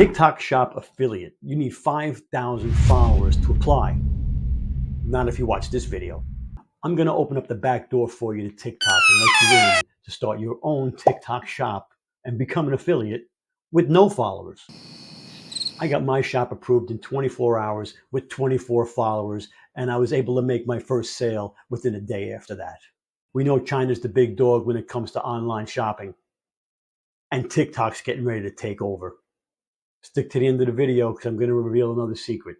TikTok Shop affiliate. You need 5,000 followers to apply. Not if you watch this video. I'm going to open up the back door for you to TikTok and let you in to start your own TikTok shop and become an affiliate with no followers. I got my shop approved in 24 hours with 24 followers, and I was able to make my first sale within a day after that. We know China's the big dog when it comes to online shopping, and TikTok's getting ready to take over. Stick to the end of the video because I'm going to reveal another secret.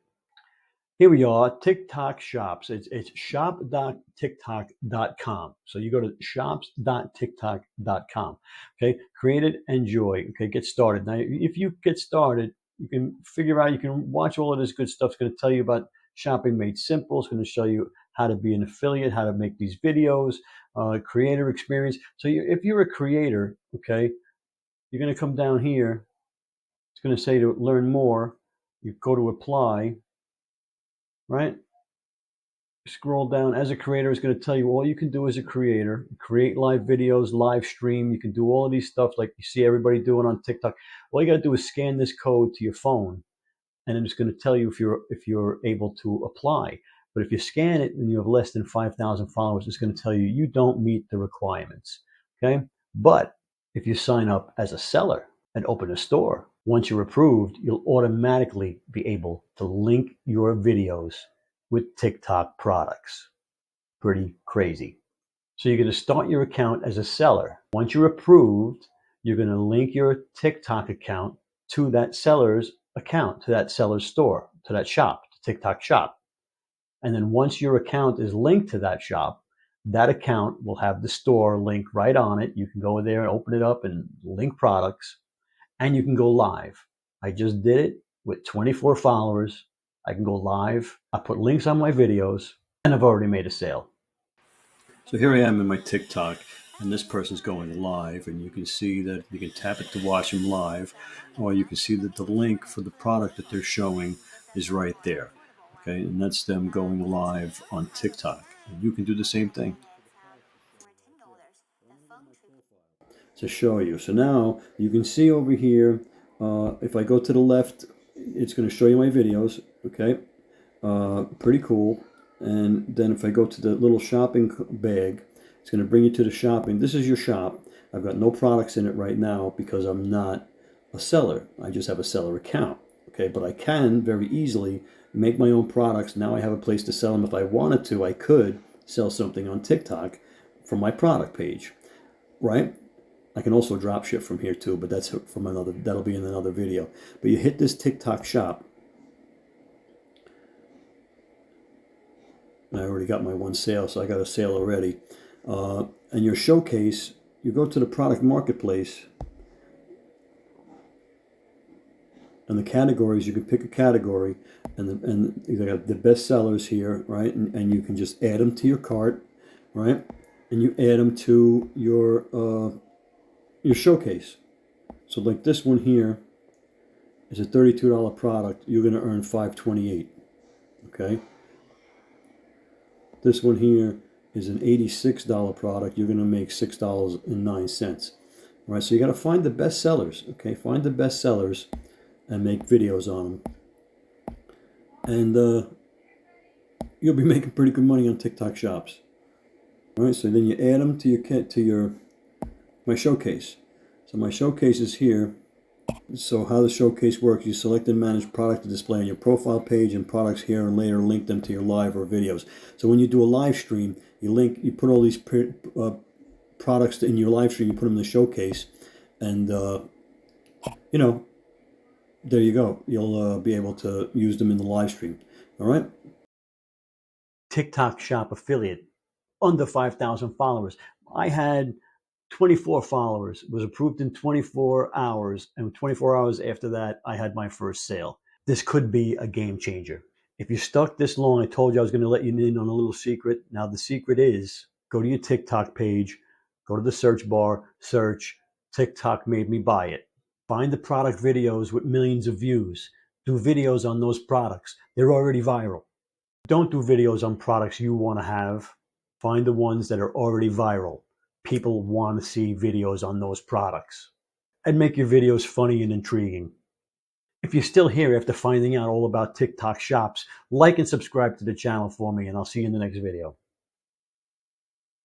Here we are, TikTok shops. It's shop.tiktok.com. So you go to shops.tiktok.com. Okay, create it, enjoy. Okay, get started. Now, if you get started, you can figure out, you can watch all of this good stuff. It's going to tell you about shopping made simple. It's going to show you how to be an affiliate, how to make these videos, creator experience. So if you're a creator, okay, you're going to come down here. It's going to say to learn more. You go to apply. Right? Scroll down. As a creator, it's going to tell you all you can do as a creator. Create live videos, live stream. You can do all of these stuff like you see everybody doing on TikTok. All you got to do is scan this code to your phone, and then it's going to tell you if you're able to apply. But if you scan it and you have less than 5,000 followers, it's going to tell you you don't meet the requirements. Okay? But if you sign up as a seller and open a store, once you're approved, you'll automatically be able to link your videos with TikTok products. Pretty crazy. So you're going to start your account as a seller. Once you're approved, you're going to link your TikTok account to that seller's account, to that seller's store, to that shop, to TikTok shop. And then once your account is linked to that shop, that account will have the store link right on it. You can go there and open it up and link products. And you can go live. I just did it with 24 followers. I can go live. I put links on my videos, and I've already made a sale. So here I am in my TikTok, and this person's going live, and you can see that you can tap it to watch them live, or you can see that the link for the product that they're showing is right there. Okay, and that's them going live on TikTok. And you can do the same thing. To show you. So now you can see over here, if I go to the left, it's going to show you my videos. Okay, pretty cool. And then if I go to the little shopping bag, it's going to bring you to the shopping. This is your shop. I've got no products in it right now because I'm not a seller. I just have a seller account. Okay, but I can very easily make my own products. Now I have a place to sell them. If I wanted to, I could sell something on TikTok from my product page, right? I can also drop ship from here too, but that's from another, that'll be in another video. But you hit this TikTok shop. I already got my one sale, so I got a sale already. And your showcase, you go to the product marketplace, and the categories, you can pick a category, and you got the best sellers here, right? And you can just add them to your cart, right? And you add them to your showcase. So like this one here is a $32 product. You're going to earn $5.28. Okay. This one here is an $86 product. You're going to make $6.09. All right. So you got to find the best sellers. Okay. Find the best sellers and make videos on them. And you'll be making pretty good money on TikTok shops. All right. So then you add them to my showcase. So my showcase is here. So how the showcase works, you select and manage product to display on your profile page, and products here and later link them to your live or videos. So when you do a live stream, you put all these products in your live stream, you put them in the showcase, and you know, there you go. You'll be able to use them in the live stream. All right. TikTok shop affiliate, under 5,000 followers. I had 24 followers, was approved in 24 hours, and 24 hours after that, I had my first sale. This could be a game changer. If you stuck this long, I told you I was going to let you in on a little secret. Now the secret is, go to your TikTok page, go to the search bar, search TikTok made me buy it. Find the product videos with millions of views. Do videos on those products. They're already viral. Don't do videos on products you want to have. Find the ones that are already viral. People want to see videos on those products. And make your videos funny and intriguing. If you're still here after finding out all about TikTok shops, like and subscribe to the channel for me, and I'll see you in the next video.